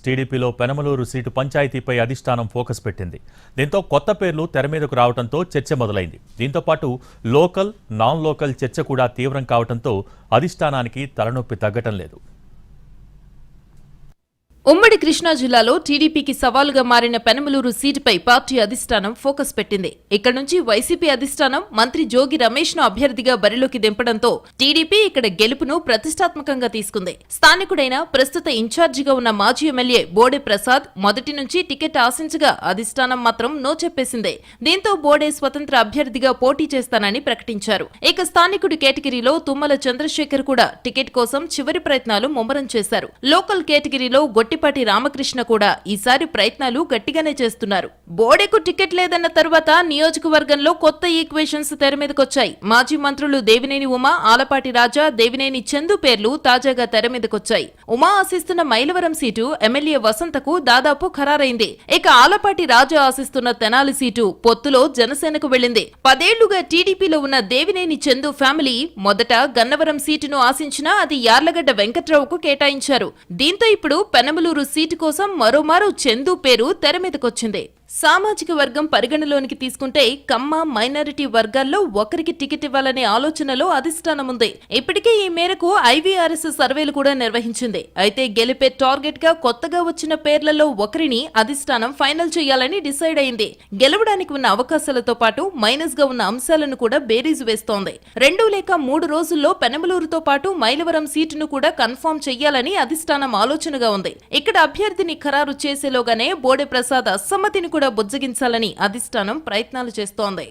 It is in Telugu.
టీడీపీలో పెనమలూరు సీటు పంచాయతీపై అధిష్టానం ఫోకస్ పెట్టింది. దీంతో కొత్త పేర్లు తెర మీదకు రావడంతో చర్చ మొదలైంది. దీంతో పాటు లోకల్, నాన్ లోకల్ చర్చ కూడా తీవ్రం కావడంతో అధిష్టానానికి తలనొప్పి తగ్గటం లేదు. ఉమ్మడి కృష్ణా జిల్లాలో టీడీపీకి సవాలుగా మారిన పెనమలూరు సీటుపై పార్టీ అధిష్టానం ఫోకస్ పెట్టింది. ఇక్కడ నుంచి వైసీపీ అధిష్టానం మంత్రి జోగి రమేష్ ను అభ్యర్థిగా బరిలోకి దింపడంతో టీడీపీ ఇక్కడ గెలుపును ప్రతిష్టాత్మకంగా తీసుకుంది. స్థానికుడైన ప్రస్తుత ఇన్ఛార్జిగా ఉన్న మాజీ ఎమ్మెల్యే బోడే ప్రసాద్ మొదటి నుంచి టికెట్ ఆశించగా అధిష్టానం మాత్రం నో చెప్పేసింది. దీంతో బోడే స్వతంత్ర అభ్యర్థిగా పోటీ చేస్తానని ప్రకటించారు. ఇక స్థానికుడి కేటగిరీలో తుమ్మల చంద్రశేఖర్ కూడా టికెట్ కోసం చివరి ప్రయత్నాలు ముమ్మరం చేశారు. లోకల్ కేటగిరీలో గొట్టిపాటి రామకృష్ణ కూడా ఈసారి ప్రయత్నాలు గట్టిగానే చేస్తున్నారు. బోడేకు టికెట్ లేదన్న తరువాత నియోజకవర్గంలో కొత్త ఈక్వేషన్స్ తెర మీదకొచ్చాయి. మాజీ మంత్రులు దేవినేని ఉమా, ఆలపాటి రాజా, దేవినేని చందు పేర్లు తాజాగా తెర మీదకొచ్చాయి. ఉమా ఆశిస్తున్న మైలవరం సీటు ఎమ్మెల్యే వసంతకు దాదాపు ఖరారైంది. ఇక ఆలపాటి రాజా ఆశిస్తున్న తెనాలి సీటు పొత్తులో జనసేనకు వెళ్లింది. 10 ఏళ్లుగా టీడీపీలో ఉన్న దేవినేని చందు ఫ్యామిలీ మొదట గన్నవరం సీటును ఆశించినా అది యార్లగడ్డ వెంకట్రావుకు కేటాయించారు. దీంతో ఇప్పుడు పెనమలూరు సీటు కోసం మరోమారు చందు పేరు తెర మీదకొచ్చింది. సామాజిక వర్గం పరిగణలోనికి తీసుకుంటే కమ్మ, మైనారిటీ వర్గాల్లో ఒకరికి టికెట్ ఇవ్వాలనే ఆలోచనలో అధిష్టానం ఉంది. ఇప్పటికే ఈ మేరకు ఐవీఆర్ఎస్ సర్వేలు కూడా నిర్వహించింది. అయితే గెలిపే టార్గెట్ గా కొత్తగా వచ్చిన పేర్లలో ఒకరిని అధిష్టానం ఫైనల్ చేయాలని డిసైడ్ అయింది. గెలవడానికి ఉన్న అవకాశాలతో పాటు మైనస్ గా ఉన్న అంశాలను కూడా బేరీజు వేస్తోంది. 2 లేక 3 రోజుల్లో పెనమలూరుతో పాటు మైలవరం సీటును కూడా కన్ఫర్మ్ చెయ్యాలని అధిష్టానం ఆలోచనగా ఉంది. ఇక్కడ అభ్యర్థిని ఖరారు చేసేలోగానే బోడే ప్రసాద్ అసమ్మతిని కూడా బుజ్జగించాలని అధిష్టానం ప్రయత్నాలు చేస్తోంది.